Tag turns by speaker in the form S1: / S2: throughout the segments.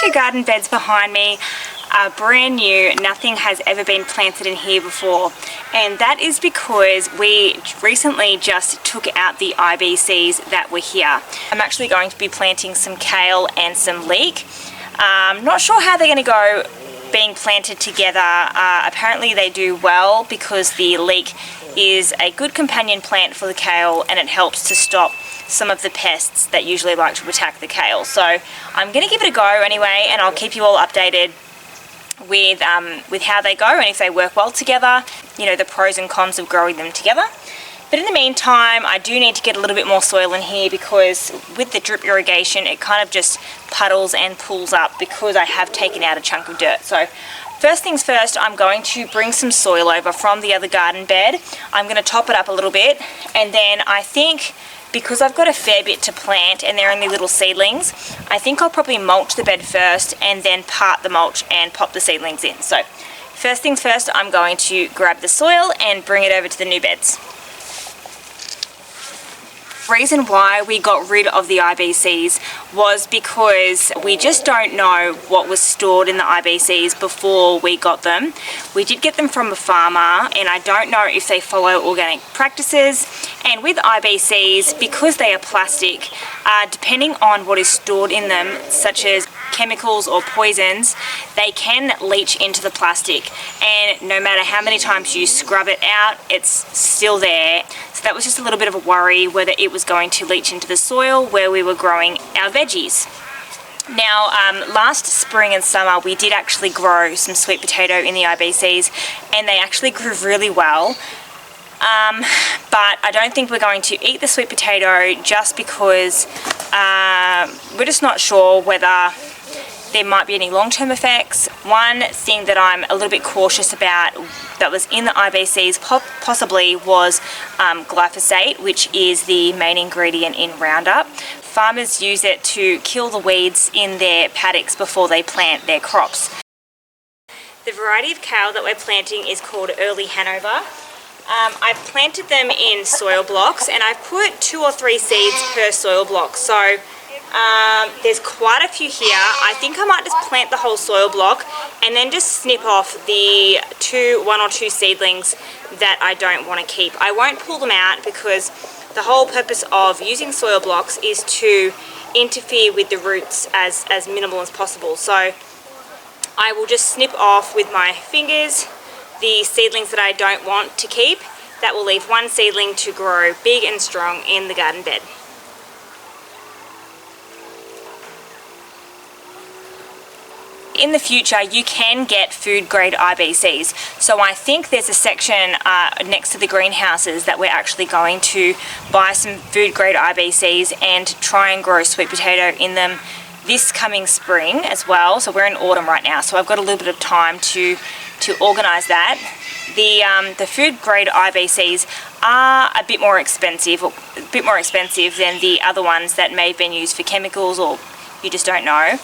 S1: two garden beds behind me are brand new. Nothing has ever been planted in here before, and that is because we recently just took out the IBCs that were here. I'm actually going to be planting some kale and some leek. Not sure how they're going to go being planted together. Apparently they do well because the leek is a good companion plant for the kale, and it helps to stop some of the pests that usually like to attack the kale. So I'm going to give it a go anyway, and I'll keep you all updated with how they go and if they work well together, you know, the pros and cons of growing them together. But in the meantime, I do need to get a little bit more soil in here because with the drip irrigation it kind of just puddles and pulls up because I have taken out a chunk of dirt. So first things first, I'm going to bring some soil over from the other garden bed. I'm going to top it up a little bit, and then I think because I've got a fair bit to plant and they're only little seedlings, I think I'll probably mulch the bed first and then part the mulch and pop the seedlings in. So first things first, I'm going to grab the soil and bring it over to the new beds. The reason why we got rid of the IBCs was because we just don't know what was stored in the IBCs before we got them. We did get them from a farmer, and I don't know if they follow organic practices. And with IBCs, because they are plastic, depending on what is stored in them, such as chemicals or poisons, they can leach into the plastic, and no matter how many times you scrub it out, it's still there. So that was just a little bit of a worry whether it was going to leach into the soil where we were growing our veggies. Now, last spring and summer we did actually grow some sweet potato in the IBCs, and they actually grew really well. But I don't think we're going to eat the sweet potato just because we're just not sure whether there might be any long-term effects. One thing that I'm a little bit cautious about that was in the IBCs possibly was glyphosate, which is the main ingredient in Roundup. Farmers use it to kill the weeds in their paddocks before they plant their crops. The variety of kale that we're planting is called Early Hanover. I've planted them in soil blocks, and I've put 2 or 3 seeds per soil block. So there's quite a few here. I think I might just plant the whole soil block and then just snip off the 1 or 2 seedlings that I don't want to keep. I won't pull them out because the whole purpose of using soil blocks is to interfere with the roots as minimal as possible. So I will just snip off with my fingers the seedlings that I don't want to keep. That will leave one seedling to grow big and strong in the garden bed. In the future you can get food grade IBCs, so I think there's a section next to the greenhouses that we're actually going to buy some food grade IBCs and try and grow sweet potato in them this coming spring as well. So we're in autumn right now, so I've got a little bit of time to organise that. The food grade IBCs are a bit more expensive than the other ones that may have been used for chemicals, or you just don't know.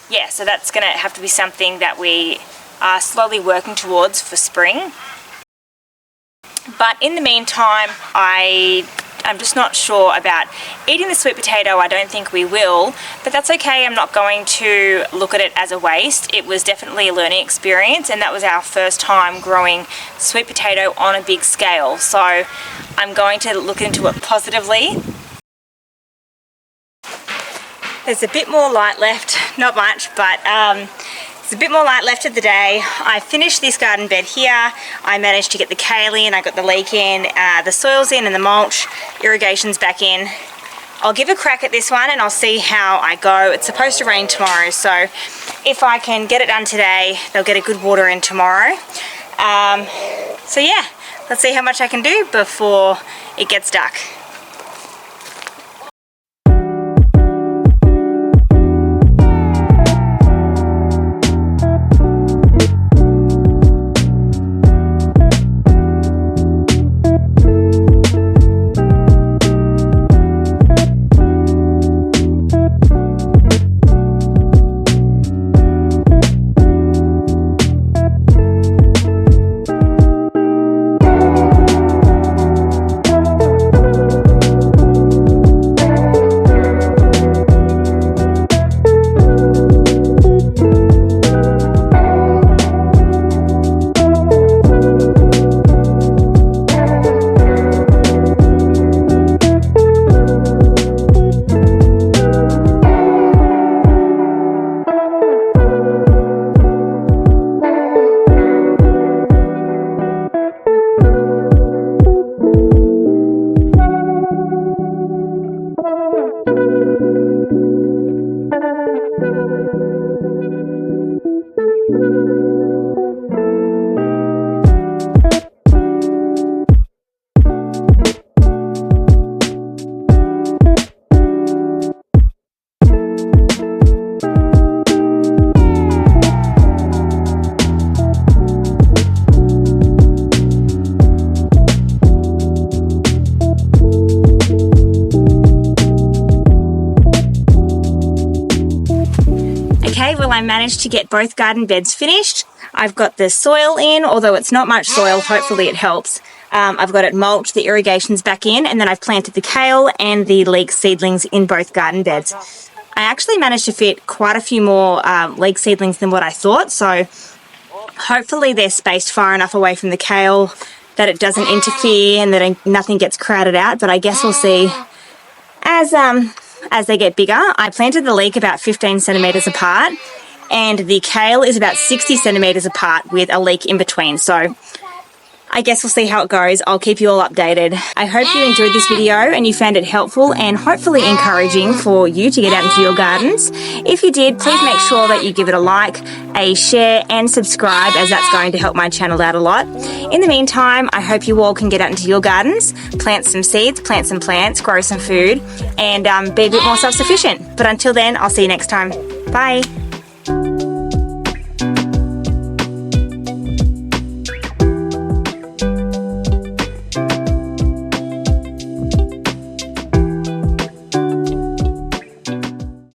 S1: Yeah, so that's going to have to be something that we are slowly working towards for spring. But in the meantime, I'm just not sure about eating the sweet potato. I don't think we will, but that's okay. I'm not going to look at it as a waste. It was definitely a learning experience, and that was our first time growing sweet potato on a big scale. So I'm going to look into it positively. There's a bit more light left, not much, but there's a bit more light left of the day. I finished this garden bed here. I managed to get the kale in, I got the leek in, the soil's in and the mulch, irrigation's back in. I'll give a crack at this one and I'll see how I go. It's supposed to rain tomorrow, so if I can get it done today, they'll get a good water in tomorrow. So yeah, let's see how much I can do before it gets dark. Okay, well I managed to get both garden beds finished. I've got the soil in, although it's not much soil, hopefully it helps. I've got it mulched, the irrigation's back in, and then I've planted the kale and the leek seedlings in both garden beds. I actually managed to fit quite a few more leek seedlings than what I thought, so hopefully they're spaced far enough away from the kale that it doesn't interfere and that nothing gets crowded out, but I guess we'll see as they get bigger. I planted the leek about 15 centimetres apart, and the kale is about 60 centimetres apart with a leek in between, so I guess we'll see how it goes. I'll keep you all updated. I hope you enjoyed this video and you found it helpful and hopefully encouraging for you to get out into your gardens. If you did, please make sure that you give it a like, a share and subscribe, as that's going to help my channel out a lot. In the meantime, I hope you all can get out into your gardens, plant some seeds, plant some plants, grow some food, and be a bit more self-sufficient. But until then, I'll see you next time. Bye.